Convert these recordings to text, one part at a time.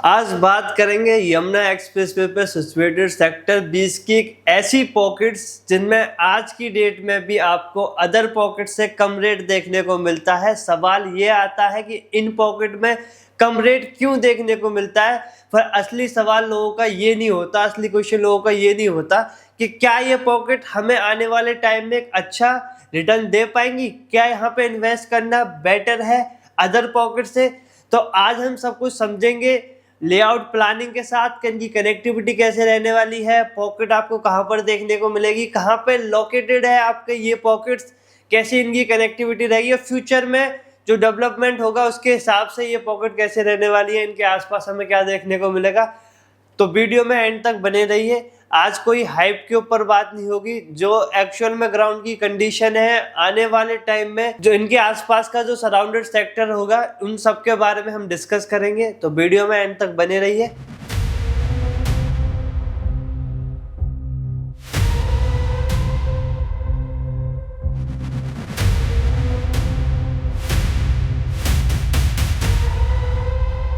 आज बात करेंगे यमुना एक्सप्रेसवे पर सिचुएटेड सेक्टर 20 की एक ऐसी पॉकेट्स जिनमें आज की डेट में भी आपको अदर पॉकेट से कम रेट देखने को मिलता है। सवाल ये आता है कि इन पॉकेट में कम रेट क्यों देखने को मिलता है, पर असली सवाल लोगों का ये नहीं होता, असली क्वेश्चन लोगों का ये नहीं होता कि क्या ये पॉकेट हमें आने वाले टाइम में एक अच्छा रिटर्न दे पाएंगी, क्या यहाँ पे इन्वेस्ट करना बेटर है अदर पॉकेट से। तो आज हम सब कुछ समझेंगे लेआउट प्लानिंग के साथ, इनकी कनेक्टिविटी कैसे रहने वाली है, पॉकेट आपको कहां पर देखने को मिलेगी, कहां पे लोकेटेड है आपके ये पॉकेट्स, कैसे इनकी कनेक्टिविटी रहेगी और फ्यूचर में जो डेवलपमेंट होगा उसके हिसाब से ये पॉकेट कैसे रहने वाली है, इनके आसपास हमें क्या देखने को मिलेगा। तो वीडियो में एंड तक बने रहिए। आज कोई हाइप के ऊपर बात नहीं होगी, जो एक्चुअल में ग्राउंड की कंडीशन है आने वाले टाइम में, जो इनके आसपास का जो सराउंडेड सेक्टर होगा उन सब के बारे में हम डिस्कस करेंगे। तो वीडियो में एंड तक बने रहिए।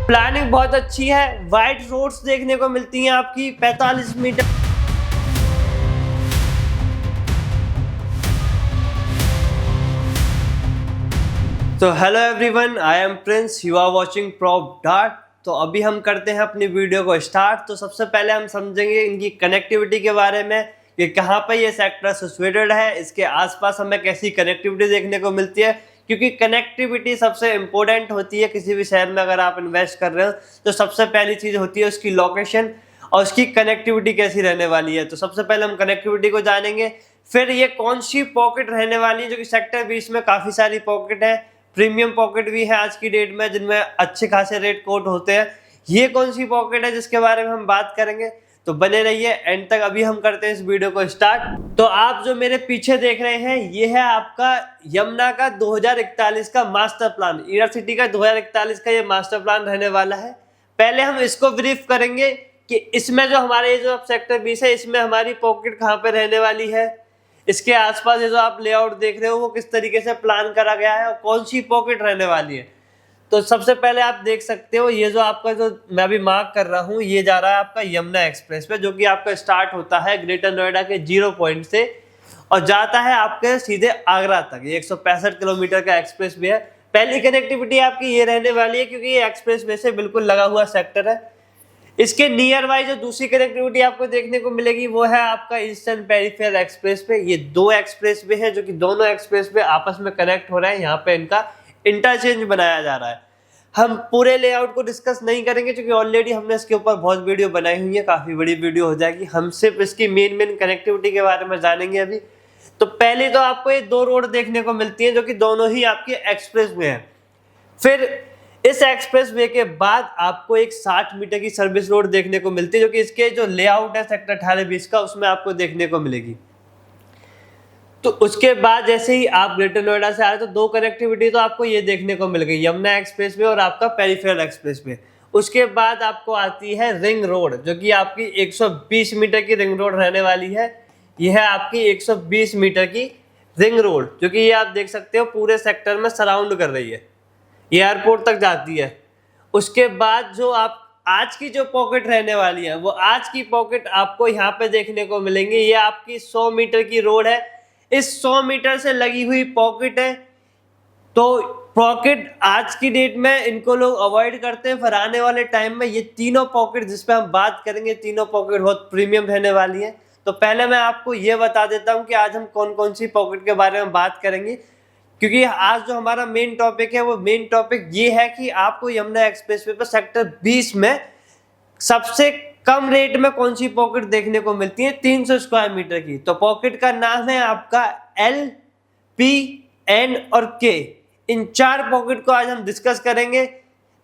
प्लानिंग बहुत अच्छी है, वाइड रोड्स देखने को मिलती हैं आपकी 45 मीटर। तो hello everyone, I am Prince, you are watching prop dart. तो अभी हम करते हैं अपनी वीडियो को स्टार्ट। तो सबसे पहले हम समझेंगे इनकी कनेक्टिविटी के बारे में कि कहाँ पर ये सेक्टर सिचुएटेड है, इसके आसपास हमें कैसी कनेक्टिविटी देखने को मिलती है, क्योंकि कनेक्टिविटी सबसे इंपॉर्टेंट होती है। किसी भी शहर में अगर आप इन्वेस्ट कर रहे हो तो सबसे पहली चीज़ होती है उसकी लोकेशन और उसकी कनेक्टिविटी कैसी रहने वाली है। तो सबसे पहले हम कनेक्टिविटी को जानेंगे, फिर ये कौन सी पॉकेट रहने वाली है, जो कि सेक्टर 20 में काफ़ी सारी पॉकेट है, प्रीमियम पॉकेट भी है आज की डेट में जिनमें अच्छे खासे रेट कोट होते हैं। ये कौन सी पॉकेट है जिसके बारे में हम बात करेंगे, तो बने रहिए एंड तक। अभी हम करते हैं इस वीडियो को स्टार्ट। तो आप जो मेरे पीछे देख रहे हैं ये है आपका यमुना का 2041 का मास्टर प्लान, ईरा सिटी का 2041 का ये मास्टर प्लान रहने वाला है। पहले हम इसको ब्रीफ करेंगे कि इसमें जो हमारे जो सेक्टर 20 है इसमें हमारी पॉकेट कहाँ पे रहने वाली है, इसके आसपास ये जो आप लेआउट देख रहे हो वो किस तरीके से प्लान करा गया है और कौन सी पॉकेट रहने वाली है। तो सबसे पहले आप देख सकते हो ये जो आपका जो मैं अभी मार्क कर रहा हूँ ये जा रहा है आपका यमुना एक्सप्रेस पे, जो कि आपका स्टार्ट होता है ग्रेटर नोएडा के 0 पॉइंट से और जाता है आपके सीधे आगरा तक। ये 165 किलोमीटर का एक्सप्रेस वे है। पहली कनेक्टिविटी आपकी ये रहने वाली है क्योंकि ये एक्सप्रेस वे से बिल्कुल लगा हुआ सेक्टर है। इसके नियर बाय जो दूसरी कनेक्टिविटी आपको देखने को मिलेगी वो है आपका ईस्टर्न पेरिफेरल एक्सप्रेस पे। ये दो एक्सप्रेस वे है जो कि दोनों एक्सप्रेस वे आपस में कनेक्ट हो रहे हैं, यहाँ पे इनका इंटरचेंज बनाया जा रहा है। हम पूरे लेआउट को डिस्कस नहीं करेंगे क्योंकि ऑलरेडी हमने इसके ऊपर बहुत वीडियो बनाई हुई है, काफी बड़ी वीडियो हो जाएगी। हम सिर्फ इसकी मेन कनेक्टिविटी के बारे में जानेंगे अभी। तो पहले तो आपको ये दो रोड देखने को मिलती है जो कि दोनों ही आपके एक्सप्रेस वे हैं। फिर इस एक्सप्रेस वे के बाद आपको एक 60 मीटर की सर्विस रोड देखने को मिलती है जो कि इसके जो लेआउट है सेक्टर 18-20 का उसमें आपको देखने को मिलेगी। तो उसके बाद जैसे ही आप ग्रेटर नोएडा से आ रहे तो दो कनेक्टिविटी तो आपको ये देखने को मिल गई, यमुना एक्सप्रेस वे और आपका पेरिफेरल एक्सप्रेस वे। उसके बाद आपको आती है रिंग रोड जो कि आपकी 120 मीटर की रिंग रोड रहने वाली है। यह है आपकी 120 मीटर की रिंग रोड जो कि ये आप देख सकते हो पूरे सेक्टर में सराउंड कर रही है, ये एयरपोर्ट तक जाती है। उसके बाद जो आप आज की जो पॉकेट रहने वाली है वो आज की पॉकेट आपको यहाँ पे देखने को मिलेंगी। ये आपकी 100 मीटर की रोड है, इस 100 मीटर से लगी हुई पॉकेट है। तो पॉकेट आज की डेट में इनको लोग अवॉइड करते हैं, पर आने वाले टाइम में ये तीनों पॉकेट जिस पे हम बात करेंगे तीनों पॉकेट बहुत प्रीमियम रहने वाली है। तो पहले मैं आपको ये बता देता हूँ कि आज हम कौन कौन सी पॉकेट के बारे में बात करेंगे, क्योंकि आज जो हमारा मेन टॉपिक है वो मेन टॉपिक ये है कि आपको यमुना एक्सप्रेसवे पर सेक्टर 20 में सबसे कम रेट में कौन सी पॉकेट देखने को मिलती है 300 स्क्वायर मीटर की। तो पॉकेट का नाम है आपका L, P, N और K। इन चार पॉकेट को आज हम डिस्कस करेंगे।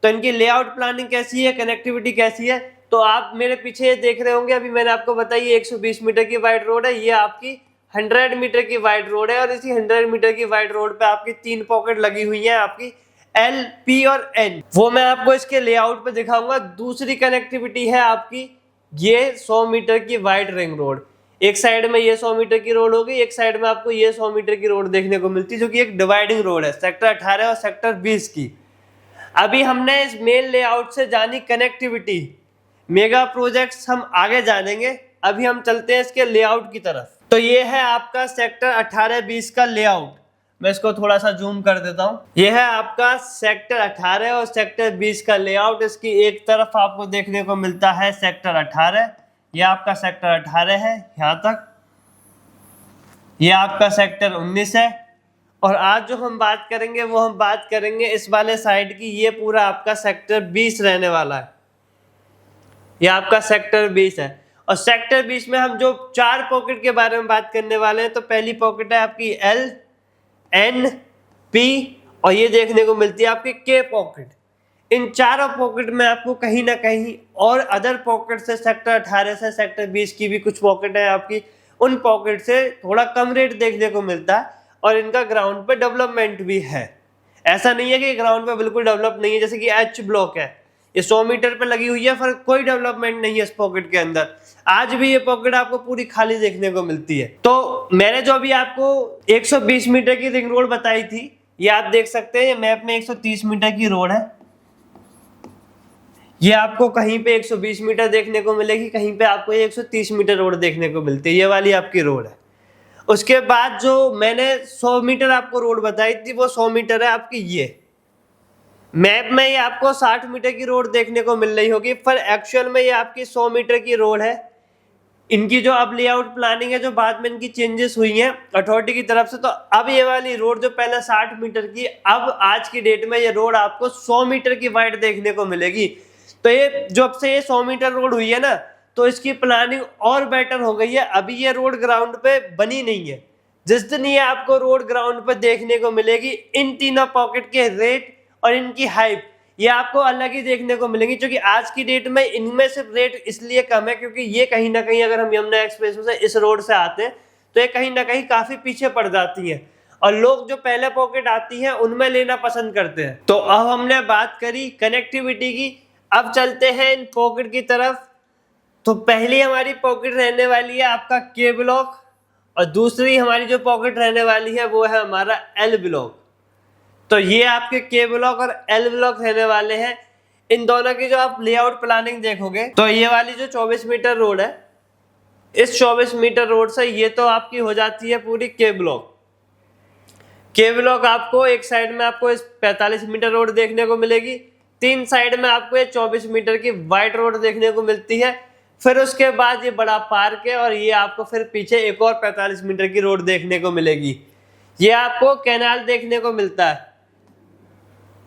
तो इनकी लेआउट प्लानिंग कैसी है, कनेक्टिविटी कैसी है। तो आप मेरे पीछे देख रहे होंगे, अभी मैंने आपको बताई 120 मीटर की वाइड रोड है, ये आपकी 100 मीटर की वाइड रोड है और इसी 100 मीटर की वाइड रोड पे आपकी तीन पॉकेट लगी हुई है, आपकी L, P और N। वो मैं आपको इसके लेआउट पे दिखाऊंगा। दूसरी कनेक्टिविटी है आपकी ये 100 मीटर की वाइड रिंग रोड। एक साइड में ये 100 मीटर की रोड होगी, एक साइड में आपको ये 100 मीटर की रोड देखने को मिलती है जो कि एक डिवाइडिंग रोड है सेक्टर 18 और सेक्टर 20 की। अभी हमने इस मेन लेआउट से जानी कनेक्टिविटी, मेगा प्रोजेक्ट्स हम आगे जानेंगे। अभी हम चलते हैं इसके लेआउट की तरफ। तो ये है आपका सेक्टर 18-20 का लेआउट। मैं इसको थोड़ा सा जूम कर देता हूँ। ये है आपका सेक्टर 18 और सेक्टर 20 का लेआउट। इसकी एक तरफ आपको देखने को मिलता है सेक्टर 18, ये आपका सेक्टर 18 है यहाँ तक, ये आपका सेक्टर 19 है। और आज जो हम बात करेंगे वो हम बात करेंगे इस वाले साइड की। ये पूरा आपका सेक्टर 20 रहने वाला है, ये आपका सेक्टर 20 है। और सेक्टर 20 में हम जो 4 पॉकेट के बारे में बात करने वाले हैं, तो पहली पॉकेट है आपकी एल, एन, पी और ये देखने को मिलती है आपकी के पॉकेट। इन चारों पॉकेट में आपको कहीं ना कहीं और अदर पॉकेट से, सेक्टर 18 से सेक्टर 20 की भी कुछ पॉकेट है आपकी, उन पॉकेट से थोड़ा कम रेट देखने को मिलता है। और इनका ग्राउंड पे डेवलपमेंट भी है, ऐसा नहीं है कि ग्राउंड पे बिल्कुल डेवलप नहीं है। जैसे कि एच ब्लॉक है, ये 100 मीटर पे लगी हुई है, पर कोई डेवलपमेंट नहीं है इस पॉकेट के अंदर। आज भी ये पॉकेट आपको पूरी खाली देखने को मिलती है। तो मैंने जो अभी आपको 120 मीटर की रिंग रोड बताई थी, ये आप देख सकते हैं, ये मैप में 130 मीटर की रोड है। ये आपको कहीं पे 120 मीटर देखने को मिलेगी, कहीं पे आपको 130 मीटर रोड देखने को मिलती है। ये वाली आपकी रोड है। उसके बाद जो मैंने 100 मीटर आपको रोड बताई थी, वो 100 मीटर है आपकी। ये मैप में ये आपको 60 मीटर की रोड देखने को मिल रही होगी, पर एक्चुअल में ये आपकी 100 मीटर की रोड है। इनकी जो अब लेआउट प्लानिंग है, जो बाद में इनकी चेंजेस हुई हैं अथॉरिटी की तरफ से, तो अब ये वाली रोड जो पहले 60 मीटर की, अब आज की डेट में ये रोड आपको 100 मीटर की वाइड देखने को मिलेगी। तो ये जब से ये 100 मीटर रोड हुई है ना, तो इसकी प्लानिंग और बेटर हो गई है। अभी ये रोड ग्राउंड पे बनी नहीं है। जिस दिन ये आपको रोड ग्राउंड पे देखने को मिलेगी, इन तीनों पॉकेट के रेट और इनकी हाइप ये आपको अलग ही देखने को मिलेंगी। क्योंकि आज की डेट में इनमें से रेट इसलिए कम है क्योंकि ये कहीं ना कहीं, अगर हम यमुना एक्सप्रेस से इस रोड से आते हैं, तो ये कहीं ना कहीं काफी पीछे पड़ जाती हैं और लोग जो पहले पॉकेट आती हैं उनमें लेना पसंद करते हैं। तो अब हमने बात करी कनेक्टिविटी की, अब चलते हैं इन पॉकेट की तरफ। तो पहली हमारी पॉकेट रहने वाली है आपका के ब्लॉक और दूसरी हमारी जो पॉकेट रहने वाली है वो है हमारा एल ब्लॉक। तो ये आपके के ब्लॉक और एल ब्लॉक रहने वाले हैं। इन दोनों की जो आप लेआउट प्लानिंग देखोगे, तो ये वाली जो 24 मीटर रोड है, इस 24 मीटर रोड से ये तो आपकी हो जाती है पूरी के ब्लॉक। के ब्लॉक आपको एक साइड में आपको इस 45 मीटर रोड देखने को मिलेगी, 3 साइड में आपको ये 24 मीटर की वाइड रोड देखने को मिलती है। फिर उसके बाद ये बड़ा पार्क है और ये आपको फिर पीछे एक और 45 मीटर की रोड देखने को मिलेगी। ये आपको कैनाल देखने को मिलता है।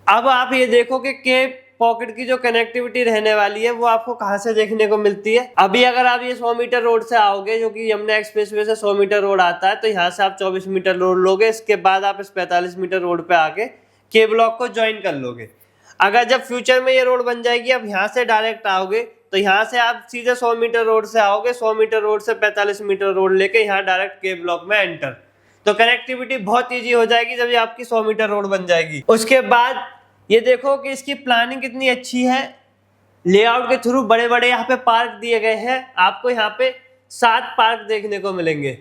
अब आप ये देखो कि के पॉकेट की जो कनेक्टिविटी रहने वाली है वो आपको कहाँ से देखने को मिलती है। अभी अगर आप ये 100 मीटर रोड से आओगे, जो कि यमुना एक्सप्रेसवे से 100 मीटर रोड आता है, तो यहाँ से आप 24 मीटर रोड लोगे। इसके बाद आप इस 45 मीटर रोड पे आके के ब्लॉक को ज्वाइन कर लोगे। अगर जब फ्यूचर में ये रोड बन जाएगी, अब यहाँ से डायरेक्ट आओगे, तो यहाँ से आप सीधे 100 मीटर रोड से आओगे, 100 मीटर रोड से 45 मीटर रोड लेके यहाँ डायरेक्ट के ब्लॉक में एंटर। तो कनेक्टिविटी बहुत ईजी हो जाएगी जब ये आपकी 100 मीटर रोड बन जाएगी। उसके बाद ये देखो कि इसकी प्लानिंग कितनी अच्छी है। लेआउट के थ्रू बड़े बड़े यहाँ पे पार्क दिए गए हैं। आपको यहाँ पे 7 पार्क देखने को मिलेंगे,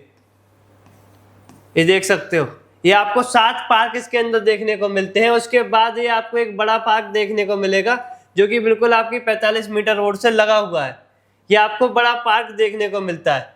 ये देख सकते हो। ये आपको 7 पार्क इसके अंदर देखने को मिलते हैं। उसके बाद ये आपको एक बड़ा पार्क देखने को मिलेगा जो कि बिल्कुल आपकी 45 मीटर रोड से लगा हुआ है। ये आपको बड़ा पार्क देखने को मिलता है।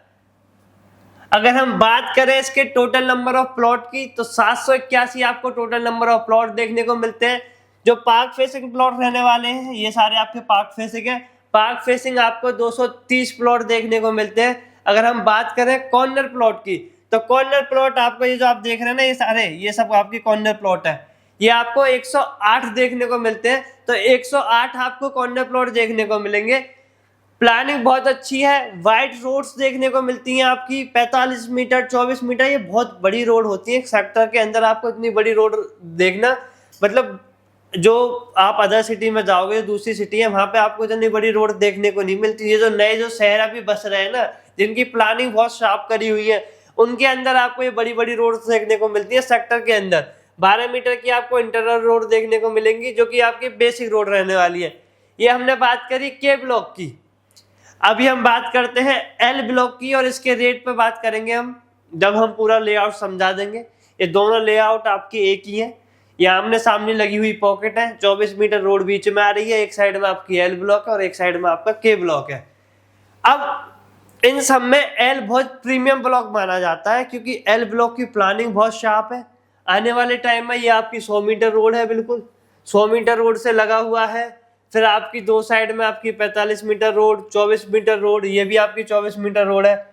अगर हम बात करें इसके टोटल नंबर ऑफ प्लॉट की, तो 781 आपको टोटल नंबर ऑफ प्लॉट देखने को मिलते हैं। जो पार्क फेसिंग प्लॉट रहने वाले हैं, ये सारे आपके पार्क फेसिंग है। पार्क फेसिंग आपको 230 प्लॉट देखने को मिलते हैं। अगर हम बात करें कॉर्नर प्लॉट की, तो कॉर्नर प्लॉट आपको ये जो आप देख रहे हैं ना, ये सारे ये सब आपकी कॉर्नर प्लॉट है। ये आपको 108 देखने को मिलते हैं। तो 108 आपको कॉर्नर प्लॉट देखने को मिलेंगे। प्लानिंग बहुत अच्छी है। वाइड रोड्स देखने को मिलती हैं आपकी 45 मीटर 24 मीटर। ये बहुत बड़ी रोड होती है। सेक्टर के अंदर आपको इतनी बड़ी रोड देखना, मतलब जो आप अदर सिटी में जाओगे, दूसरी सिटी है, वहां पे आपको इतनी बड़ी रोड देखने को नहीं मिलती। ये जो नए जो शहर अभी बस रहे हैं ना, जिनकी प्लानिंग बहुत शार्प करी हुई है, उनके अंदर आपको ये बड़ी बड़ी रोड देखने को मिलती है। सेक्टर के अंदर 12 मीटर की आपको इंटरनल रोड देखने को मिलेंगी, जो कि आपकी बेसिक रोड रहने वाली है। ये हमने बात करी के ब्लॉक की। अभी हम बात करते हैं एल ब्लॉक की, और इसके रेट पे बात करेंगे हम जब हम पूरा लेआउट समझा देंगे। ये दोनों लेआउट आपकी एक ही है। ये आमने सामने लगी हुई पॉकेट है, 24 मीटर रोड बीच में आ रही है, एक साइड में आपकी एल ब्लॉक है और एक साइड में आपका के ब्लॉक है। अब इन सब में एल बहुत प्रीमियम ब्लॉक माना जाता है क्योंकि एल ब्लॉक की प्लानिंग बहुत शार्प है। आने वाले टाइम में ये आपकी 100 मीटर रोड है, बिल्कुल 100 मीटर रोड से लगा हुआ है। फिर आपकी दो साइड में आपकी 45 मीटर रोड, 24 मीटर रोड, ये भी आपकी 24 मीटर रोड है।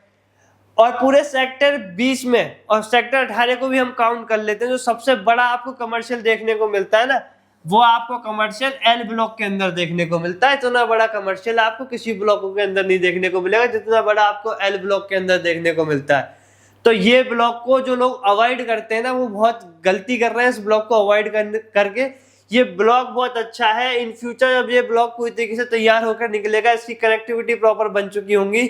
और पूरे सेक्टर 20 में और सेक्टर 18 को भी हम काउंट कर लेते हैं, जो सबसे बड़ा आपको कमर्शियल देखने को मिलता है ना, वो आपको कमर्शियल एल ब्लॉक के अंदर देखने को मिलता है। इतना बड़ा कमर्शियल आपको किसी ब्लॉक के अंदर नहीं देखने को मिलेगा जितना बड़ा आपको एल ब्लॉक के अंदर देखने को मिलता है। तो ये ब्लॉक को जो लोग अवॉइड करते हैं ना, वो बहुत गलती कर रहे हैं। इस ब्लॉक को अवॉइड करके ये ब्लॉक बहुत अच्छा है। इन फ्यूचर जब ये ब्लॉक पूरी तरीके से तैयार होकर निकलेगा, इसकी कनेक्टिविटी प्रॉपर बन चुकी होंगी,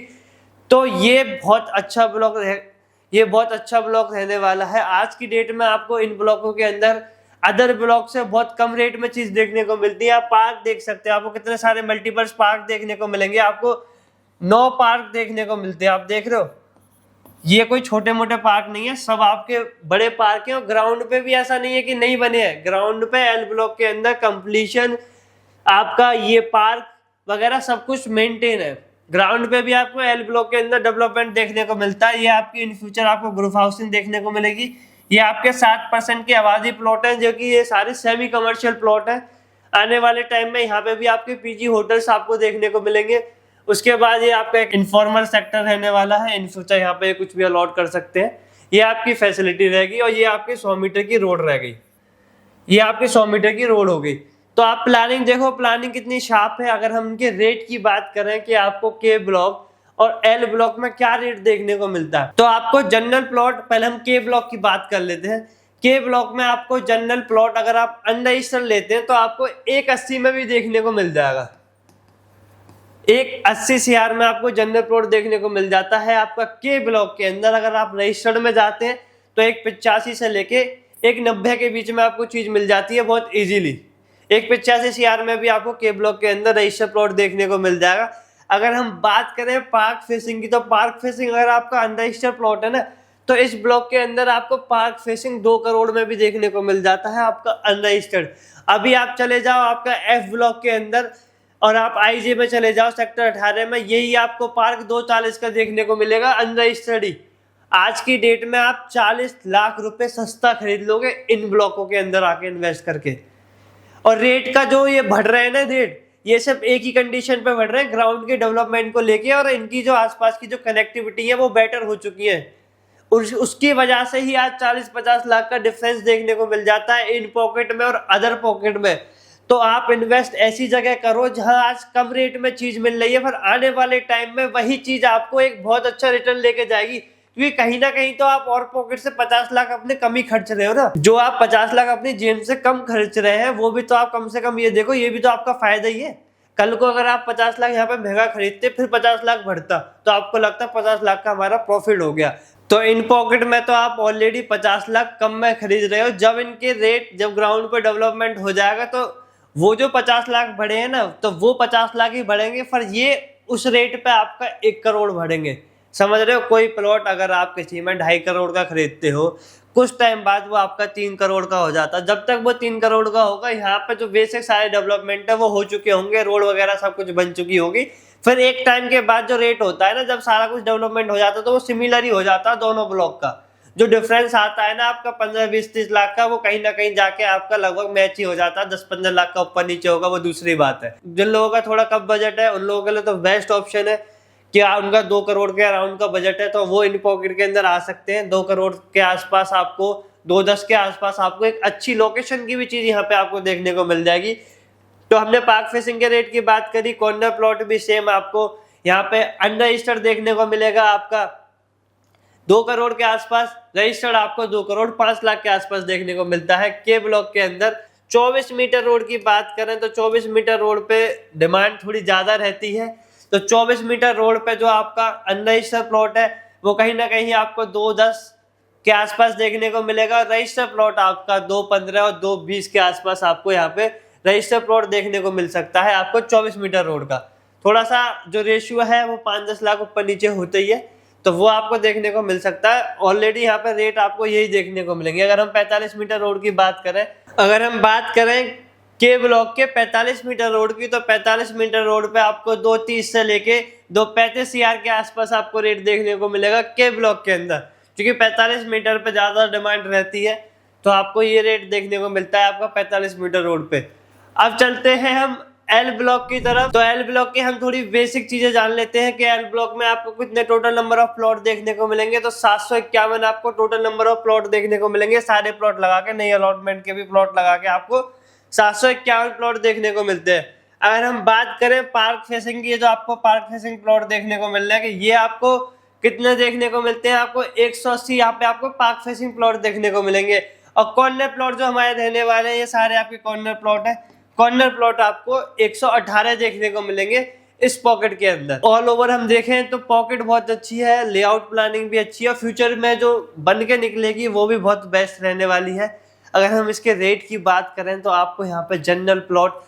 तो ये बहुत अच्छा ब्लॉक रहने वाला है। आज की डेट में आपको इन ब्लॉकों के अंदर अदर ब्लॉक से बहुत कम रेट में चीज देखने को मिलती है। आप पार्क देख सकते हैं, आपको कितने सारे मल्टीपर्पज पार्क देखने को मिलेंगे। आपको 9 पार्क देखने को मिलते हैं, आप देख रहे हो। ये कोई छोटे मोटे पार्क नहीं है, सब आपके बड़े पार्क हैं। और ग्राउंड पे भी ऐसा नहीं है कि नहीं बने हैं, ग्राउंड पे एल ब्लॉक के अंदर कंप्लीशन आपका ये पार्क वगैरह सब कुछ मेंटेन है। ग्राउंड पे भी आपको एल ब्लॉक के अंदर डेवलपमेंट देखने को मिलता है। ये आपकी इन फ्यूचर आपको ग्रुप हाउसिंग देखने को मिलेगी। ये आपके 7% की आबादी प्लॉट है, जो कि ये सारे सेमी कमर्शियल प्लॉट है। आने वाले टाइम में यहाँ पे भी आपके पीजी होटल्स आपको देखने को मिलेंगे। उसके बाद ये आपका एक इनफॉर्मल सेक्टर रहने वाला है। इन फ्यूचर यहाँ पे कुछ भी अलॉट कर सकते हैं। ये आपकी फैसिलिटी रहेगी और ये आपकी 100 मीटर की रोड रह गई। ये आपकी 100 मीटर की रोड हो गई। तो आप प्लानिंग देखो, प्लानिंग कितनी शार्प है। अगर हम इनके रेट की बात करें कि आपको के ब्लॉक और एल ब्लॉक में क्या रेट देखने को मिलता है, तो आपको जनरल प्लॉट, पहले हम के ब्लॉक की बात कर लेते हैं। के ब्लॉक में आपको जनरल प्लॉट अगर आप अनरजिस्टर्ड लेते हैं तो आपको 180 में भी देखने को मिल जाएगा। 180 CR में आपको जनरल प्लॉट देखने को मिल जाता है आपका के ब्लॉक के अंदर। अगर आप रजिस्टर्ड में जाते हैं तो 185 से लेके 190 के बीच में आपको चीज मिल जाती है बहुत इजीली। 185 CR में भी आपको के ब्लॉक के अंदर रजिस्टर्ड प्लॉट देखने को मिल जाएगा। अगर हम बात करें पार्क फेसिंग की, तो पार्क फेसिंग अगर आपका अनरजिस्टर्ड प्लॉट है ना, तो इस ब्लॉक के अंदर आपको पार्क फेसिंग 2 करोड़ में भी देखने को मिल जाता है आपका अनरजिस्टर्ड। अभी आप चले जाओ आपका एफ ब्लॉक के अंदर और आप आईजे में चले जाओ सेक्टर 18 में, यही आपको पार्क 240 का देखने को मिलेगा अनरजिस्टर्ड ही। आज की डेट में आप 40 लाख रुपए सस्ता खरीद लोगे इन ब्लॉकों के अंदर आके इन्वेस्ट करके। और रेट का जो ये बढ़ रहे हैं ना रेट, ये सब एक ही कंडीशन पे बढ़ रहे हैं, ग्राउंड के डेवलपमेंट को लेके। और इनकी जो आसपास की जो कनेक्टिविटी है वो बेटर हो चुकी है। उसकी वजह से ही आज 40-50 लाख का डिफरेंस देखने को मिल जाता है इन पॉकेट में और अदर पॉकेट में। तो आप इन्वेस्ट ऐसी जगह करो जहां आज कम रेट में चीज मिल रही है, फिर आने वाले टाइम में वही चीज आपको एक बहुत अच्छा रिटर्न लेके जाएगी। क्योंकि कहीं ना कहीं तो आप और पॉकेट से 50 लाख अपने कम ही खर्च रहे हो ना। जो आप 50 लाख अपनी जेब से कम खर्च रहे हैं, वो भी तो आप कम से कम ये देखो, ये भी तो आपका फायदा ही है। कल को अगर आप 50 लाख यहाँ पे महंगा खरीदते, फिर 50 लाख बढ़ता, तो आपको लगता 50 लाख का हमारा प्रॉफिट हो गया। तो इन पॉकेट में तो आप ऑलरेडी 50 लाख कम में खरीद रहे हो। जब इनके रेट, जब ग्राउंड पे डेवलपमेंट हो जाएगा, तो वो जो 50 लाख बढ़े हैं ना, तो वो 50 लाख ही बढ़ेंगे, पर ये उस रेट पे आपका 1 करोड़ बढ़ेंगे। समझ रहे हो। कोई प्लॉट अगर आप किसी में 2.5 करोड़ का खरीदते हो, कुछ टाइम बाद वो आपका 3 करोड़ का हो जाता है। जब तक वो 3 करोड़ का होगा, यहाँ पे जो बेसिक सारे डेवलपमेंट है वो हो चुके होंगे, रोड वगैरह सब कुछ बन चुकी होगी। फिर एक टाइम के बाद जो रेट होता है ना, जब सारा कुछ डेवलपमेंट हो जाता है, तो वो सिमिलर ही हो जाता है दोनों ब्लॉक का। जो डिफरेंस आता है ना आपका 15, 20, 30 लाख का, वो कहीं ना कहीं जाके आपका लगभग मैच ही हो जाता है। 10-15 लाख का ऊपर नीचे होगा वो दूसरी बात है। जिन लोगों का थोड़ा कम बजट है, उन लोगों के लिए तो बेस्ट ऑप्शन है कि उनका 2 करोड़ के अराउंड का बजट है, तो वो इन पॉकेट के अंदर आ सकते हैं। 2 करोड़ के आसपास आपको, 2.10 के आसपास आपको एक अच्छी लोकेशन की भी चीज यहाँ पे आपको देखने को मिल जाएगी। तो हमने पार्क फेसिंग के रेट की बात करी। कॉर्नर प्लॉट भी सेम आपको यहाँ पे अनरजिस्टर्ड देखने को मिलेगा आपका 2 करोड़ के आसपास, रजिस्टर्ड आपको 2 करोड़ 5 लाख के आसपास देखने को मिलता है के ब्लॉक के अंदर। 24 मीटर रोड की बात करें तो 24 मीटर रोड पे डिमांड थोड़ी ज्यादा रहती है। तो 24 मीटर रोड पे जो आपका अनरजिस्टर्ड प्लॉट है, वो कहीं ना कहीं आपको 2.10 के आसपास देखने को मिलेगा। रजिस्टर्ड प्लॉट आपका 2.15 और 2.20 के आसपास आपको यहाँ पे रजिस्टर्ड प्लॉट देखने को मिल सकता है आपको 24 मीटर रोड का। थोड़ा सा जो रेशियो है वो 5-10 लाख ऊपर नीचे होते ही है। तो वो आपको देखने को मिल सकता है। ऑलरेडी यहाँ पे रेट आपको यही देखने को मिलेंगे। अगर हम 45 मीटर रोड की बात करें, अगर हम बात करें के ब्लॉक के 45 मीटर रोड की, तो 45 मीटर रोड पे आपको 230 से लेके 235 CR के आसपास आपको रेट देखने को मिलेगा के ब्लॉक के अंदर, क्योंकि 45 मीटर पे ज़्यादा डिमांड रहती है, तो आपको ये रेट देखने को मिलता है आपका 45 मीटर रोड पे। अब चलते हैं हम एल ब्लॉक की तरफ। तो एल ब्लॉक की हम थोड़ी बेसिक चीजें जान लेते हैं कि एल ब्लॉक में आपको कितने टोटल नंबर ऑफ प्लॉट देखने को मिलेंगे। तो 751 आपको टोटल नंबर ऑफ प्लॉट देखने को मिलेंगे, सारे प्लॉट लगा के, नई अलॉटमेंट के भी प्लॉट लगा के आपको 751 प्लॉट देखने को मिलते हैं। अगर हम बात करें पार्क फेसिंग की, जो आपको पार्क फेसिंग प्लॉट देखने को मिल रहा है कि ये आपको कितने देखने को मिलते हैं, आपको 180 यहाँ पे आपको पार्क फेसिंग प्लॉट देखने को मिलेंगे। और कॉर्नर प्लॉट जो हमारे रहने वाले हैं, ये सारे आपके कॉर्नर प्लॉट है। कॉर्नर प्लॉट आपको 118 देखने को मिलेंगे इस पॉकेट के अंदर। ऑल ओवर हम देखें तो पॉकेट बहुत अच्छी है, लेआउट प्लानिंग भी अच्छी है, फ्यूचर में जो बन के निकलेगी वो भी बहुत बेस्ट रहने वाली है। अगर हम इसके रेट की बात करें तो आपको यहाँ पे जनरल प्लॉट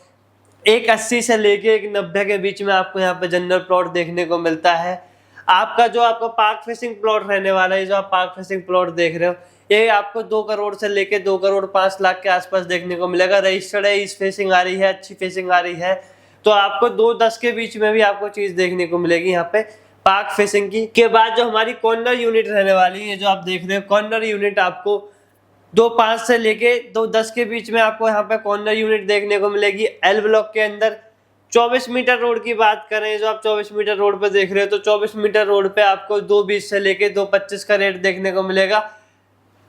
180 से लेके 190 के बीच में आपको यहाँ पे जनरल प्लॉट देखने को मिलता है। आपका जो आपको पार्क फेसिंग प्लॉट रहने वाला है, जो आप पार्क फेसिंग प्लॉट देख रहे हो, ये आपको 2 करोड़ से लेके 2 करोड़ 5 लाख के आसपास देखने को मिलेगा। रजिस्टर्ड है, ईस्ट फेसिंग आ रही है, अच्छी फेसिंग आ रही है, तो आपको 2-10 के बीच में भी आपको चीज देखने को मिलेगी यहाँ पे पार्क फेसिंग की। के बाद जो हमारी कॉर्नर यूनिट रहने वाली है, जो आप देख रहे हो कॉर्नर यूनिट, आपको 2.5 से लेके 2.10 के बीच में आपको यहाँ पे कॉर्नर यूनिट देखने को मिलेगी एल ब्लॉक के अंदर। 24 मीटर रोड की बात करें, जो आप 24 मीटर रोड पे देख रहे हो, तो 24 मीटर रोड पे आपको 2.20 से लेके 2.25 का रेट देखने को मिलेगा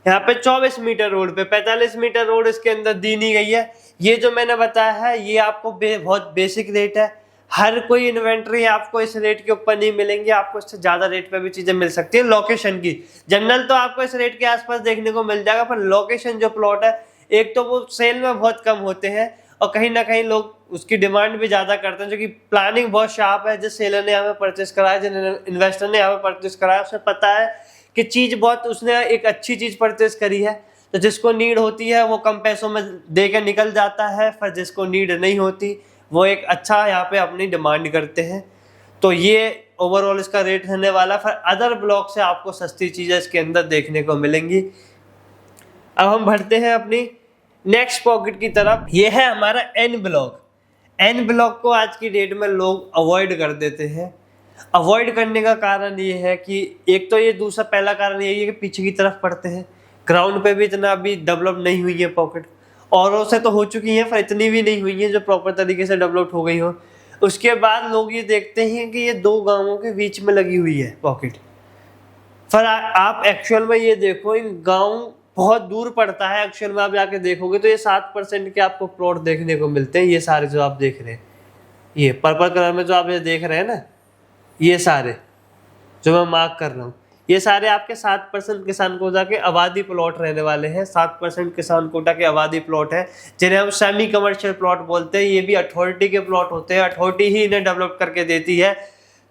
यहाँ पे 24 मीटर रोड पे। 45 मीटर रोड इसके अंदर दी नहीं गई है। ये जो मैंने बताया है ये आपको बहुत बेसिक रेट है, हर कोई इन्वेंट्री आपको इस रेट के ऊपर नहीं मिलेंगी, आपको इससे ज्यादा रेट पे भी चीजें मिल सकती है। लोकेशन की जनरल तो आपको इस रेट के आसपास देखने को मिल जाएगा, पर लोकेशन जो प्लॉट है, एक तो वो सेल में बहुत कम होते हैं और कहीं ना कहीं लोग उसकी डिमांड भी ज्यादा करते हैं, जो कि प्लानिंग बहुत शार्प है। जिस सेलर ने हमें परचेस कराया, जिन इन्वेस्टर ने हमें परचेस कराया, उसे पता है कि चीज बहुत, उसने एक अच्छी चीज परचेस करी है, तो जिसको नीड होती है वो कम पैसों में दे के निकल जाता है, फिर जिसको नीड नहीं होती वो एक अच्छा यहाँ पे अपनी डिमांड करते हैं। तो ये ओवरऑल इसका रेट रहने वाला। फिर अदर ब्लॉक से आपको सस्ती चीजें इसके अंदर देखने को मिलेंगी। अब हम बढ़ते हैं अपनी नेक्स्ट पॉकेट की तरफ। ये है हमारा एन ब्लॉक। एन ब्लॉक को आज की डेट में लोग अवॉइड कर देते हैं। अवॉइड करने का कारण ये है कि एक तो ये, दूसरा पहला कारण यही है कि पीछे की तरफ पड़ते हैं, ग्राउंड पे भी इतना अभी डेवलप नहीं हुई है पॉकेट, औरों से तो हो चुकी है पर इतनी भी नहीं हुई है जो प्रॉपर तरीके से डेवलप हो गई हो। उसके बाद लोग ये देखते हैं कि ये 2 गांवों के बीच में लगी हुई है पॉकेट। पर आप एक्चुअल में ये देखो, इन गांव बहुत दूर पड़ता है। एक्चुअल में आप जाके देखोगे तो ये 7% के आपको प्लॉट देखने को मिलते हैं। ये सारे जो आप देख रहे हैं, ये पर्पल कलर में जो आप ये देख रहे हैं ना, ये सारे जो मैं मार्क कर रहा हूँ, ये सारे आपके 7% किसान कोटा के आबादी प्लॉट रहने वाले हैं। 7% किसान कोटा के आबादी प्लॉट है, जिन्हें हम सेमी कमर्शियल प्लॉट बोलते हैं। ये भी अथॉरिटी के प्लॉट होते हैं, अथॉरिटी ही इन्हें डेवलप करके देती है।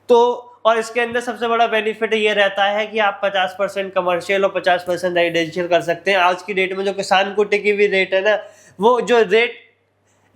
तो और इसके अंदर सबसे बड़ा बेनिफिट ये रहता है कि आप 50% कमर्शियल और 50% रेजिडेंशियल कर सकते हैं। आज की डेट में जो किसान कोटे की भी रेट है ना, वो जो रेट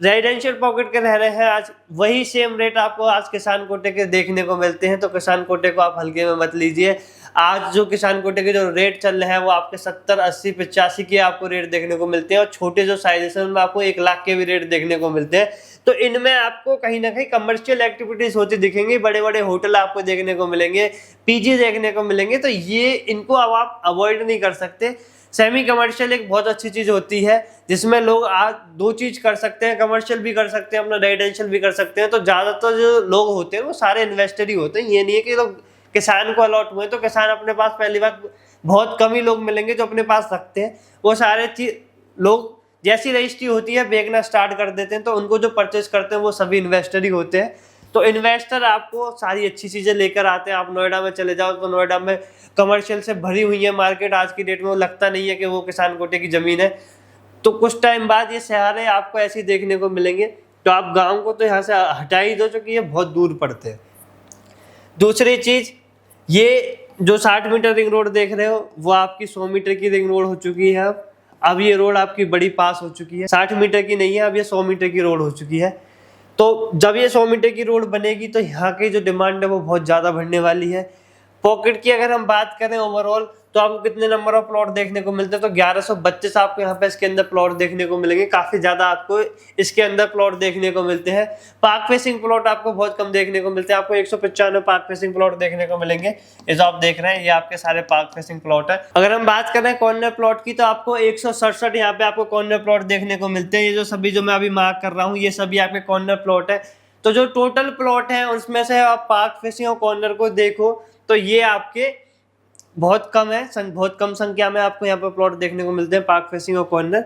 रेजिडेंशियल पॉकेट के रह रहे हैं आज, वही सेम रेट आपको आज किसान कोटे के देखने को मिलते हैं। तो किसान कोटे को आप हल्के में मत लीजिए। आज जो किसान कोटे के जो रेट चल रहे हैं वो आपके 70, 80, 85 के आपको रेट देखने को मिलते हैं, और छोटे जो साइजेस हैं उनमें आपको 1 लाख के भी रेट देखने को मिलते हैं। तो इनमें आपको कहीं ना कहीं कमर्शियल एक्टिविटीज होती दिखेंगी, बड़े बड़े होटल आपको देखने को मिलेंगे, पीजी देखने को मिलेंगे। तो ये इनको अब आप अवॉइड नहीं कर सकते। सेमी कमर्शियल एक बहुत अच्छी चीज होती है जिसमें लोग आज 2 चीज कर सकते हैं, कमर्शियल भी कर सकते हैं, अपना रेजिडेंशियल भी कर सकते हैं। तो ज्यादातर जो लोग होते हैं वो सारे इन्वेस्टर ही होते हैं। ये नहीं है कि लोग किसान को अलॉट हुए, तो किसान अपने पास पहली बात बहुत कम ही लोग मिलेंगे जो अपने पास रखते हैं। वो सारे चीज लोग जैसी रजिस्ट्री होती है बेचना स्टार्ट कर देते हैं, तो उनको जो परचेज करते हैं वो सभी इन्वेस्टर ही होते हैं। तो इन्वेस्टर आपको सारी अच्छी चीजें लेकर आते हैं। आप नोएडा में चले जाओ तो नोएडा में कमर्शियल से भरी हुई है मार्केट आज की डेट में। वो लगता नहीं है कि वो किसान कोटे की जमीन है। तो कुछ टाइम बाद ये शहर आपको ऐसे ही देखने को मिलेंगे। तो आप गाँव को तो यहाँ से हटा ही दो, क्योंकि ये बहुत दूर पड़ते हैं। दूसरी चीज, ये जो 60 मीटर रिंग रोड देख रहे हो वो आपकी 100 मीटर की रिंग रोड हो चुकी है। अब ये रोड आपकी बड़ी पास हो चुकी है, 60 मीटर की नहीं है, अब ये 100 मीटर की रोड हो चुकी है। तो जब ये 100 मीटर की रोड बनेगी तो यहाँ की जो डिमांड है वो बहुत ज़्यादा बढ़ने वाली है। पॉकेट की अगर हम बात करें ओवरऑल, तो आपको कितने नंबर ऑफ प्लॉट देखने को मिलते हैं, तो 1125 आपको यहाँ पे इसके अंदर प्लॉट देखने को मिलेंगे। काफी ज्यादा आपको इसके अंदर प्लॉट देखने को मिलते हैं। पार्क फेसिंग प्लॉट आपको बहुत कम देखने को मिलते हैं। आपको 195 पार्क फेसिंग प्लॉट देखने को मिलेंगे। ये जो आप देख रहे हैं ये आपके सारे पार्क फेसिंग प्लॉट है। अगर हम बात करें कॉर्नर प्लॉट की, तो आपको 167 यहाँ पे आपको कॉर्नर प्लॉट देखने को मिलते हैं। ये जो सभी जो मैं अभी मार्क कर रहा हूँ ये सभी आपके कॉर्नर प्लॉट है। तो जो टोटल प्लॉट है उसमें से आप पार्क फेसिंग और कॉर्नर को देखो तो ये आपके बहुत कम है, बहुत कम संख्या में आपको यहाँ पर प्लॉट देखने को मिलते हैं पार्क फेसिंग और कॉर्नर।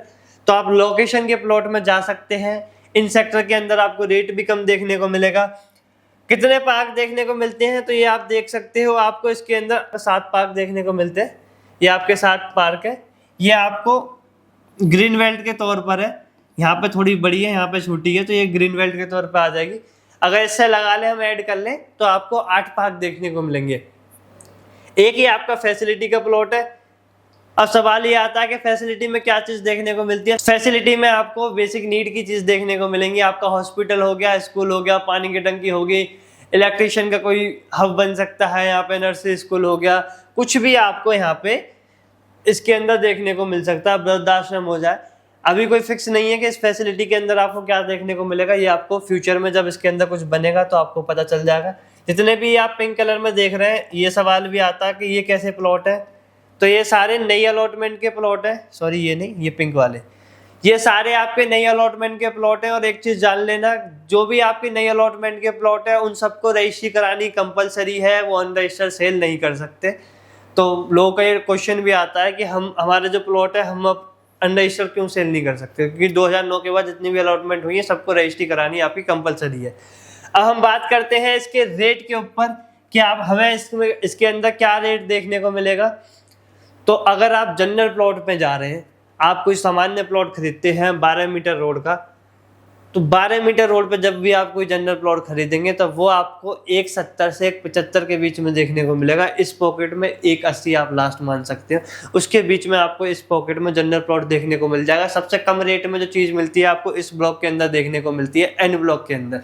तो आप लोकेशन के प्लॉट में जा सकते हैं। इन सेक्टर के अंदर आपको रेट भी कम देखने को मिलेगा। कितने पार्क देखने को मिलते हैं तो ये आप देख सकते हो। आपको इसके अंदर 7 पार्क देखने को मिलते हैं। ये आपके 7 पार्क है। ये आपको ग्रीन बेल्ट के तौर पर है। यहाँ पे थोड़ी बड़ी है, यहाँ पे छोटी है, तो ये ग्रीन बेल्ट के तौर पर आ जाएगी। अगर इससे लगा ले हम ऐड कर लें तो आपको 8 पार्क देखने को मिलेंगे। एक ही आपका फैसिलिटी का प्लॉट है। अब सवाल ये आता है कि फैसिलिटी में क्या चीज देखने को मिलती है। फैसिलिटी में आपको बेसिक नीड की चीज देखने को मिलेंगी। आपका हॉस्पिटल हो गया, स्कूल हो गया, पानी की टंकी हो गई, इलेक्ट्रिशियन का कोई हब बन सकता है, यहाँ पे नर्सरी स्कूल हो गया, कुछ भी आपको यहाँ पे इसके अंदर देखने को मिल सकता है। वृद्धाश्रम हो जाए, अभी कोई फिक्स नहीं है कि इस फैसिलिटी के अंदर आपको क्या देखने को मिलेगा। ये आपको फ्यूचर में जब इसके अंदर कुछ बनेगा तो आपको पता चल जाएगा। जितने भी आप पिंक कलर में देख रहे हैं, ये सवाल भी आता है कि ये कैसे प्लॉट है, तो ये सारे नई अलॉटमेंट के प्लॉट है। सॉरी ये नहीं, ये पिंक वाले, ये सारे आपके नई अलॉटमेंट के प्लॉट हैं। और एक चीज जान लेना, जो भी आपकी नई अलॉटमेंट के प्लॉट है उन सबको रजिस्ट्री करानी कंपलसरी है। वो अनरजिस्टर्ड सेल नहीं कर सकते। तो लोगों का ये क्वेश्चन भी आता है कि हम हमारे जो प्लॉट है हम अब अनरजिस्टर्ड क्यों सेल नहीं कर सकते, क्योंकि 2009 के बाद जितनी भी अलॉटमेंट हुई है सबको रजिस्ट्री करानी आपकी कंपलसरी है। अब हम बात करते हैं इसके रेट के ऊपर कि आप हमें इसके अंदर क्या रेट देखने को मिलेगा। तो अगर आप जनरल प्लॉट पे जा रहे हैं, आप कोई सामान्य प्लॉट खरीदते हैं 12 मीटर रोड का, तो 12 मीटर रोड पे जब भी आप कोई जनरल प्लॉट खरीदेंगे तो वो आपको 170 से 175 के बीच में देखने को मिलेगा। इस पॉकेट में 180 आप लास्ट मान सकते हैं, उसके बीच में आपको इस पॉकेट में जनरल प्लॉट देखने को मिल जाएगा। सबसे कम रेट में जो चीज़ मिलती है आपको इस ब्लॉक के अंदर देखने को मिलती है, एन ब्लॉक के अंदर।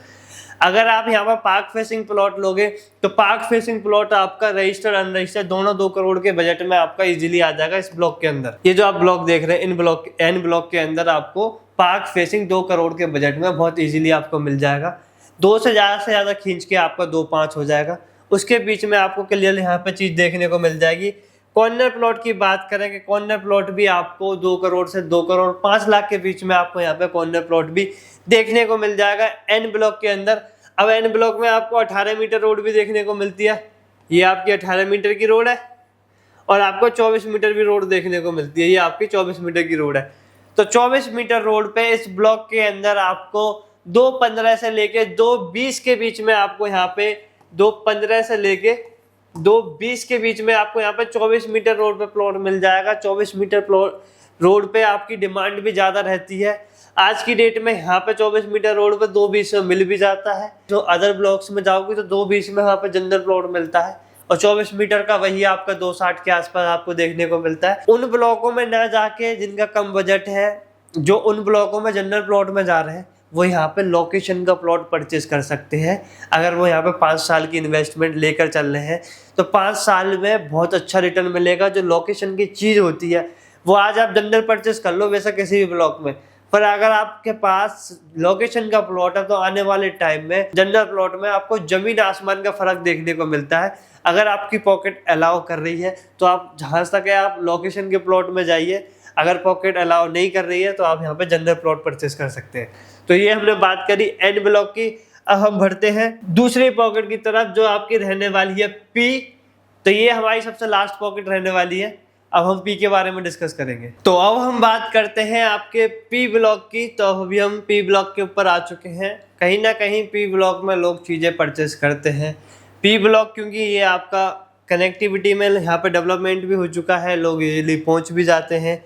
अगर आप यहाँ पर पार्क फेसिंग प्लॉट लोगे तो पार्क फेसिंग प्लॉट आपका रजिस्टर्ड अनरजिस्टर्ड दोनों 2 करोड़ के बजट में आपका इजीली आ जाएगा इस ब्लॉक के अंदर। ये जो आप ब्लॉक देख रहे हैं इन ब्लॉक एन ब्लॉक के अंदर आपको पार्क फेसिंग 2 करोड़ के बजट में बहुत इजीली आपको मिल जाएगा। 2 से ज़्यादा खींच के आपका 2.5 हो जाएगा। उसके बीच में आपको क्लियर यहाँ पे चीज़ देखने को मिल जाएगी। कॉर्नर प्लॉट की बात करें कि कॉर्नर प्लॉट भी आपको 2 करोड़ से 2 करोड़ 5 लाख के बीच में आपको यहाँ पे कॉर्नर प्लॉट भी देखने को मिल जाएगा एन ब्लॉक के अंदर। अब एन ब्लॉक में आपको 18 मीटर रोड भी देखने को मिलती है। ये आपकी 18 मीटर की रोड है और आपको 24 मीटर भी रोड देखने को मिलती है। ये आपकी 24 मीटर की रोड है। तो 24 मीटर रोड पे इस ब्लॉक के अंदर आपको 2.15 से लेके 2.20 के बीच में आपको यहाँ पे 2.15 से लेके 2.20 के बीच में आपको यहाँ पे 24 मीटर रोड पे प्लॉट मिल जाएगा। 24 मीटर प्लॉट रोड पे आपकी डिमांड भी ज़्यादा रहती है। आज की डेट में यहाँ पे 24 मीटर रोड पे 2.20 में मिल भी जाता है। जो अदर ब्लॉक्स में जाओगे तो 2.20 में वहाँ पे जनरल प्लॉट मिलता है और 24 मीटर का वही आपका 2.60 के आसपास आपको देखने को मिलता है। उन ब्लॉकों में ना जाके जिनका कम बजट है, जो उन ब्लॉकों में जनरल प्लॉट में जा रहे हैं, वो यहाँ पे लोकेशन का प्लॉट परचेज कर सकते हैं। अगर वो यहाँ पे 5 साल की इन्वेस्टमेंट लेकर चल रहे हैं तो 5 साल में बहुत अच्छा रिटर्न मिलेगा। जो लोकेशन की चीज़ होती है वो आज आप जनरल परचेज कर लो वैसा किसी भी ब्लॉक में, पर अगर आपके पास लोकेशन का प्लॉट है तो आने वाले टाइम में जनरल प्लॉट में आपको जमीन आसमान का फर्क देखने को मिलता है। अगर आपकी पॉकेट अलाउ कर रही है तो आप जहाँ तक है आप लोकेशन के प्लॉट में जाइए। अगर पॉकेट अलाउ नहीं कर रही है तो आप यहाँ पे जनरल प्लॉट परचेस कर सकते हैं। तो ये हमने बात करी एन ब्लॉक की। अब हम बढ़ते हैं दूसरी पॉकेट की तरफ जो आपकी रहने वाली है पी। तो ये हमारी सबसे लास्ट पॉकेट रहने वाली है। अब हम पी के बारे में डिस्कस करेंगे। तो अब हम बात करते हैं आपके पी ब्लॉक की। तो अभी हम पी ब्लॉक के ऊपर आ चुके हैं। कहीं ना कहीं पी ब्लॉक में लोग चीज़ें परचेस करते हैं। पी ब्लॉक क्योंकि ये आपका कनेक्टिविटी में यहाँ पे डेवलपमेंट भी हो चुका है, लोग इजीली पहुँच भी जाते हैं।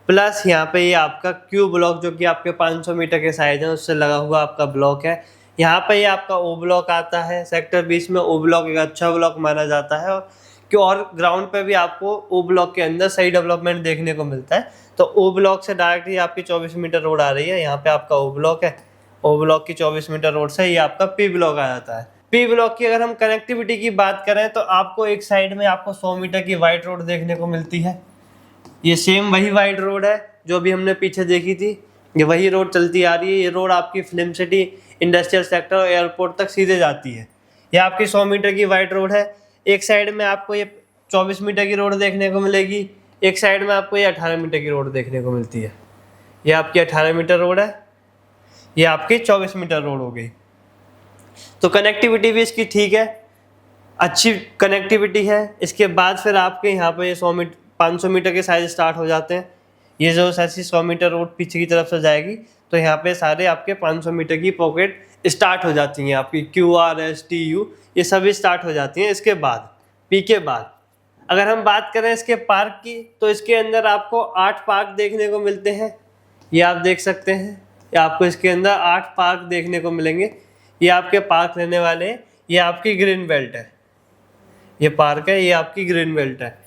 प्लस यहाँ पे ये आपका क्यू ब्लॉक जो कि आपके 500 मीटर के साइज है उससे लगा हुआ आपका ब्लॉक है। यहाँ पे ये आपका ओ ब्लॉक आता है। सेक्टर 20 में ओ ब्लॉक एक अच्छा ब्लॉक माना जाता है और ग्राउंड पे भी आपको ओ ब्लॉक के अंदर सही डेवलपमेंट देखने को मिलता है। तो ओ ब्लॉक से डायरेक्ट ही आपकी 24 मीटर रोड आ रही है। यहाँ पे आपका ओ ब्लॉक है। ओ ब्लॉक की 24 मीटर रोड से ये आपका पी ब्लॉक आ जाता है। पी ब्लॉक की अगर हम कनेक्टिविटी की बात करें तो आपको एक साइड में आपको 100 मीटर की वाइड रोड देखने को मिलती है। ये सेम वही वाइड रोड है जो अभी हमने पीछे देखी थी, ये वही रोड चलती आ रही है। ये रोड आपकी फिल्म सिटी, इंडस्ट्रियल सेक्टर और एयरपोर्ट तक सीधे जाती है। ये आपकी 100 मीटर की वाइड रोड है। एक साइड में आपको ये 24 मीटर की रोड देखने को मिलेगी, एक साइड में आपको ये 18 मीटर की रोड देखने को मिलती है। ये आपकी 18 मीटर रोड है, ये आपकी 24 मीटर रोड हो गई। तो कनेक्टिविटी भी इसकी ठीक है, अच्छी कनेक्टिविटी है। इसके बाद फिर आपके यहाँ पे ये 500 मीटर के साइज स्टार्ट हो जाते हैं। ये जो ऐसी 100 मीटर रोड पीछे की तरफ से जाएगी तो यहाँ पे सारे आपके 500 मीटर की पॉकेट स्टार्ट हो जाती हैं। आपकी QRS TU ये सभी स्टार्ट हो जाती हैं। इसके बाद पी के बाद अगर हम बात करें इसके पार्क की तो इसके अंदर आपको 8 पार्क देखने को मिलते हैं। ये आप देख सकते हैं, ये आपको इसके अंदर 8 पार्क देखने को मिलेंगे। ये आपके पार्क रहने वाले हैं। ये आपकी ग्रीन बेल्ट है, ये पार्क है, ये आपकी ग्रीन बेल्ट है।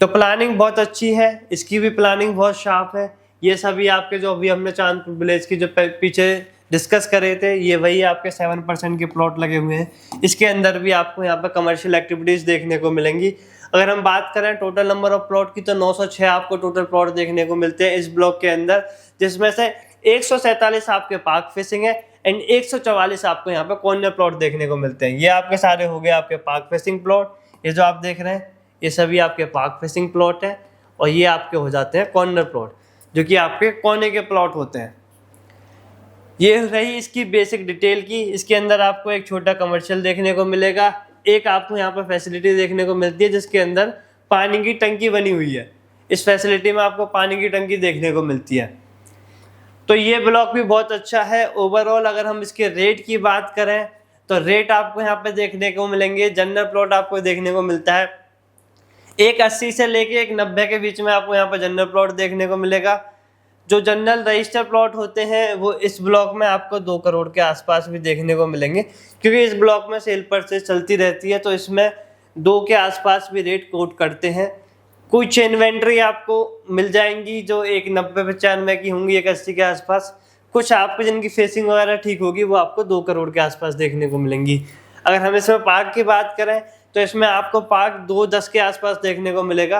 तो प्लानिंग बहुत अच्छी है, इसकी भी प्लानिंग बहुत शार्प है। ये सभी आपके जो अभी हमने चांदपुर विलेज की जो पीछे डिस्कस करे थे, ये वही आपके 7% के प्लॉट लगे हुए हैं। इसके अंदर भी आपको यहाँ पर कमर्शियल एक्टिविटीज़ देखने को मिलेंगी। अगर हम बात करें टोटल नंबर ऑफ प्लॉट की तो 906 आपको टोटल प्लॉट देखने को मिलते हैं इस ब्लॉक के अंदर, जिसमें से 147 आपके पार्क फेसिंग है एंड 144 आपको यहाँ पे कॉर्नर प्लॉट देखने को मिलते हैं। ये आपके सारे हो गए आपके पार्क फेसिंग प्लॉट। ये जो आप देख रहे हैं ये सभी आपके पार्क फेसिंग प्लॉट है और ये आपके हो जाते हैं कॉर्नर प्लॉट, जो कि आपके कोने के प्लॉट होते हैं। ये रही इसकी बेसिक डिटेल की। इसके अंदर आपको एक छोटा कमर्शियल देखने को मिलेगा। एक आपको यहाँ पर फैसिलिटी देखने को मिलती है जिसके अंदर पानी की टंकी बनी हुई है। इस फैसिलिटी में आपको पानी की टंकी देखने को मिलती है। तो ये ब्लॉक भी बहुत अच्छा है। ओवरऑल अगर हम इसके रेट की बात करें तो रेट आपको यहाँ पे देखने को मिलेंगे। जनरल प्लॉट आपको देखने को मिलता है 180 से लेके 190 के बीच में आपको यहाँ पर जनरल प्लॉट देखने को मिलेगा। जो जनरल रजिस्टर प्लॉट होते हैं वो इस ब्लॉक में आपको 2 करोड़ के आसपास भी देखने को मिलेंगे, क्योंकि इस ब्लॉक में सेल परचेज चलती रहती है। तो इसमें 2 के आसपास भी रेट कोट करते हैं। कुछ इन्वेंट्री आपको मिल जाएंगी जो 190-95 की होंगी, 180 के आसपास। कुछ आपको जिनकी फेसिंग वगैरह ठीक होगी वो आपको 2 करोड़ के आसपास देखने को मिलेंगी। अगर हम इसमें पार्क की बात करें तो इसमें आपको पार्क 210 के आसपास देखने को मिलेगा।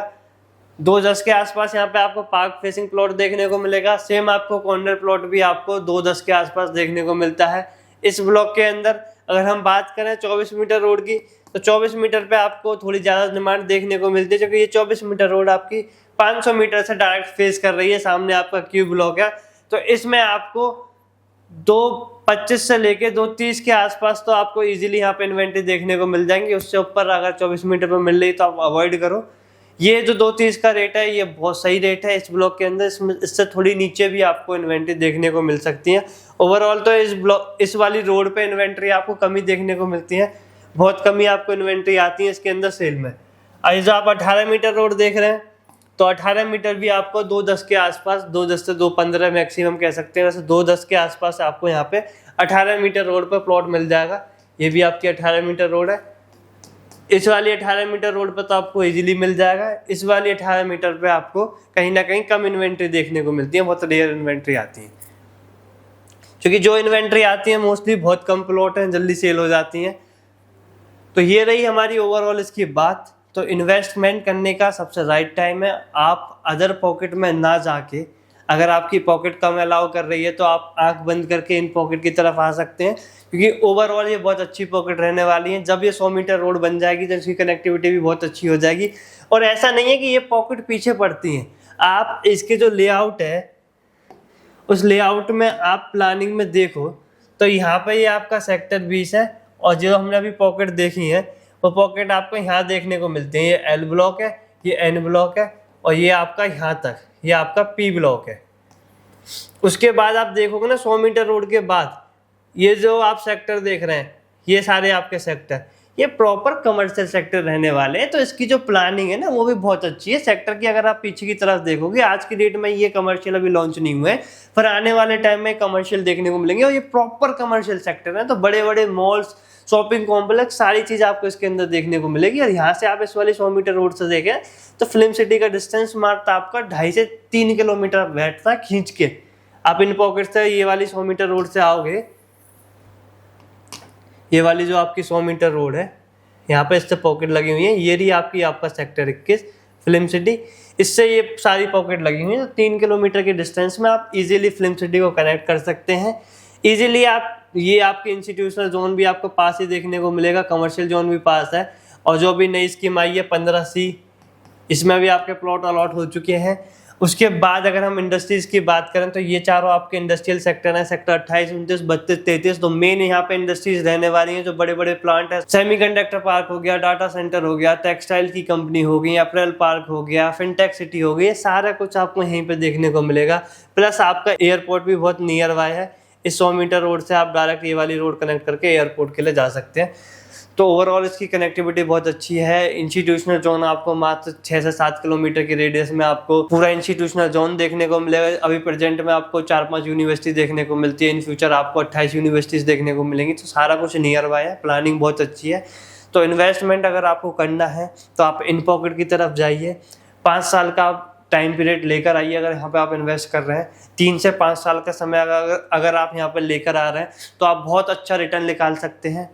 210 के आसपास यहाँ पे आपको पार्क फेसिंग प्लॉट देखने को मिलेगा। सेम आपको कॉर्नर प्लॉट भी आपको 210 के आसपास देखने को मिलता है इस ब्लॉक के अंदर। अगर हम बात करें 24 मीटर रोड की तो 24 मीटर पे आपको थोड़ी ज़्यादा डिमांड देखने को मिलती है, क्योंकि ये 24 मीटर रोड आपकी 500 मीटर से डायरेक्ट फेस कर रही है। सामने आपका क्यू ब्लॉक है, तो इसमें आपको 225 से लेके 230 के आसपास तो आपको इजीली यहाँ पे इन्वेंट्री देखने को मिल जाएंगी। उससे ऊपर अगर 24 मीटर पर मिल रही तो आप अवॉइड करो। ये जो 230 का रेट है ये बहुत सही रेट है इस ब्लॉक के अंदर। इससे थोड़ी नीचे भी आपको इन्वेंट्री देखने को मिल सकती है। ओवरऑल तो इस वाली रोड पे इन्वेंट्री आपको कमी देखने को मिलती है, बहुत कमी आपको इन्वेंट्री आती है इसके अंदर सेल में। आज जो आप 18 मीटर रोड देख रहे हैं तो 18 मीटर भी आपको 210 के आसपास, 210 से 215 मैक्सिमम कह सकते हैं, वैसे 210 के आसपास आपको यहाँ पे 18 मीटर रोड पर प्लॉट मिल जाएगा। ये भी आपकी 18 मीटर रोड है। इस वाली 18 मीटर रोड पर तो आपको इजीली मिल जाएगा। इस वाली 18 मीटर पे आपको कहीं ना कहीं कम इन्वेंट्री देखने को मिलती है, बहुत रेयर इन्वेंट्री आती है, क्योंकि जो इन्वेंट्री आती है मोस्टली बहुत कम प्लॉट हैं, जल्दी सेल हो जाती हैं। तो ये रही हमारी ओवरऑल इसकी बात। तो इन्वेस्टमेंट करने का सबसे राइट टाइम है। आप अदर पॉकेट में ना जाके, अगर आपकी पॉकेट कम अलाउ कर रही है तो आप आंख बंद करके इन पॉकेट की तरफ आ सकते हैं, क्योंकि ओवरऑल ये बहुत अच्छी पॉकेट रहने वाली है। जब ये 100 मीटर रोड बन जाएगी तो इसकी कनेक्टिविटी भी बहुत अच्छी हो जाएगी। और ऐसा नहीं है कि ये पॉकेट पीछे पड़ती हैं। आप इसके जो लेआउट है उस लेआउट में आप प्लानिंग में देखो तो यहाँ पर ये आपका सेक्टर 20 है, और जो हमने अभी पॉकेट देखी है वो पॉकेट आपको यहाँ देखने को मिलते हैं। ये एल ब्लॉक है, ये एन ब्लॉक है, और ये आपका यहाँ तक ये आपका पी ब्लॉक है। उसके बाद आप देखोगे ना 100 मीटर रोड के बाद ये जो आप सेक्टर देख रहे हैं ये सारे आपके सेक्टर, ये प्रॉपर कमर्शियल सेक्टर रहने वाले हैं। तो इसकी जो प्लानिंग है ना वो भी बहुत अच्छी है सेक्टर की। अगर आप पीछे की तरफ देखोगे आज की डेट में ये कमर्शियल अभी लॉन्च नहीं हुए, पर आने वाले टाइम में कमर्शियल देखने को मिलेंगे, और ये प्रॉपर कमर्शियल सेक्टर है। तो बड़े बड़े मॉल्स, शॉपिंग कॉम्प्लेक्स, सारी चीज़ आपको इसके अंदर देखने को मिलेगी। और यहाँ से आप इस वाली 100 मीटर रोड से देखें तो फिल्म सिटी का डिस्टेंस मारता आपका 2.5 से 3 किलोमीटर बैठता है खींच के। आप इन पॉकेट से ये वाली 100 मीटर रोड से आओगे, ये वाली जो आपकी 100 मीटर रोड है, यहाँ पे इससे पॉकेट लगी हुई है। ये रही आपका सेक्टर 21 फिल्म सिटी, इससे ये सारी पॉकेट लगी हुई है। तो 3 किलोमीटर के डिस्टेंस में आप इजीली फिल्म सिटी को कनेक्ट कर सकते हैं। इजीली आप ये आपके इंस्टीट्यूशनल जोन भी आपको पास ही देखने को मिलेगा, कमर्शियल जोन भी पास है। और जो भी नई स्कीम आई है 15C, इसमें भी आपके प्लॉट अलॉट हो चुके हैं। उसके बाद अगर हम इंडस्ट्रीज की बात करें तो ये चारों आपके इंडस्ट्रियल सेक्टर हैं, सेक्टर 28, 29, 32, 33। तो मेन यहाँ पे इंडस्ट्रीज रहने वाली हैं, जो बड़े बड़े प्लांट है। सेमीकंडक्टर पार्क हो गया, डाटा सेंटर हो गया, टेक्सटाइल की कंपनी हो गई, अप्रैल पार्क हो गया, फिनटेक सिटी हो गई, सारा कुछ आपको यहीं पे देखने को मिलेगा। प्लस आपका एयरपोर्ट भी बहुत नियर बाय है। इस 100 मीटर रोड से आप डायरेक्ट ये वाली रोड कनेक्ट करके एयरपोर्ट के लिए जा सकते हैं। तो ओवरऑल इसकी कनेक्टिविटी बहुत अच्छी है। इंस्टीट्यूशनल जोन आपको मात्र 6 से 7 किलोमीटर की रेडियस में आपको पूरा इंस्टीट्यूशनल जोन देखने को मिलेगा। अभी प्रेजेंट में आपको 4-5 यूनिवर्सिटी देखने को मिलती है, इन फ्यूचर आपको 28 यूनिवर्सिटीज़ देखने को मिलेंगी। तो सारा कुछ नियर बाय है, प्लानिंग बहुत अच्छी है। तो इन्वेस्टमेंट अगर आपको करना है तो आप इन पॉकेट की तरफ जाइए। 5 साल का टाइम पीरियड लेकर आइए। अगर यहाँ पे आप इन्वेस्ट कर रहे हैं, 3 से 5 साल का समय अगर आप यहाँ पर लेकर आ रहे हैं तो आप बहुत अच्छा रिटर्न निकाल सकते हैं।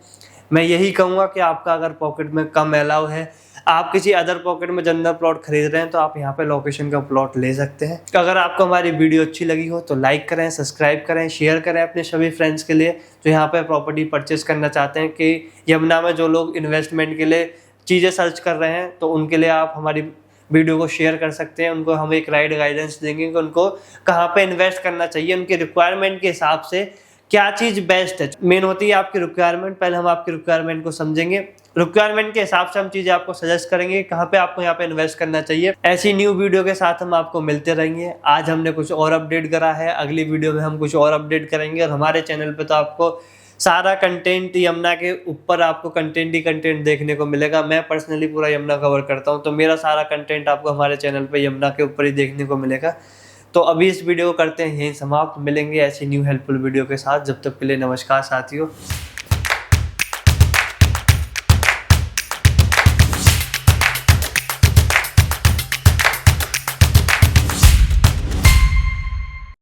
मैं यही कहूँगा कि आपका अगर पॉकेट में कम अलाउ है, आप किसी अदर पॉकेट में जनरल प्लॉट खरीद रहे हैं, तो आप यहाँ पे लोकेशन का प्लॉट ले सकते हैं। अगर आपको हमारी वीडियो अच्छी लगी हो तो लाइक करें, सब्सक्राइब करें, शेयर करें अपने सभी फ्रेंड्स के लिए जो यहाँ पे प्रॉपर्टी परचेस करना चाहते हैं। कि यमुना में जो लोग इन्वेस्टमेंट के लिए चीज़ें सर्च कर रहे हैं, तो उनके लिए आप हमारी वीडियो को शेयर कर सकते हैं। उनको हम एक राइट गाइडेंस देंगे कि उनको कहाँ पे इन्वेस्ट करना चाहिए, उनके रिक्वायरमेंट के हिसाब से क्या चीज़ बेस्ट है। मेन होती है आपकी रिक्वायरमेंट। पहले हम आपकी रिक्वायरमेंट को समझेंगे, रिक्वायरमेंट के हिसाब से हम चीज़ें आपको सजेस्ट करेंगे कहाँ पे आपको यहाँ पे इन्वेस्ट करना चाहिए। ऐसी न्यू वीडियो के साथ हम आपको मिलते रहेंगे। आज हमने कुछ और अपडेट करा है, अगली वीडियो में हम कुछ और अपडेट करेंगे। और हमारे चैनल पे तो आपको सारा कंटेंट यमुना के ऊपर आपको कंटेंट ही कंटेंट देखने को मिलेगा। मैं पर्सनली पूरा यमुना कवर करता हूँ, तो मेरा सारा कंटेंट आपको हमारे चैनल पे यमुना के ऊपर ही देखने को मिलेगा। तो अभी इस वीडियो को करते हैं यहीं समाप्त। मिलेंगे ऐसी न्यू हेल्पफुल वीडियो के साथ। जब तक के लिए नमस्कार साथियों।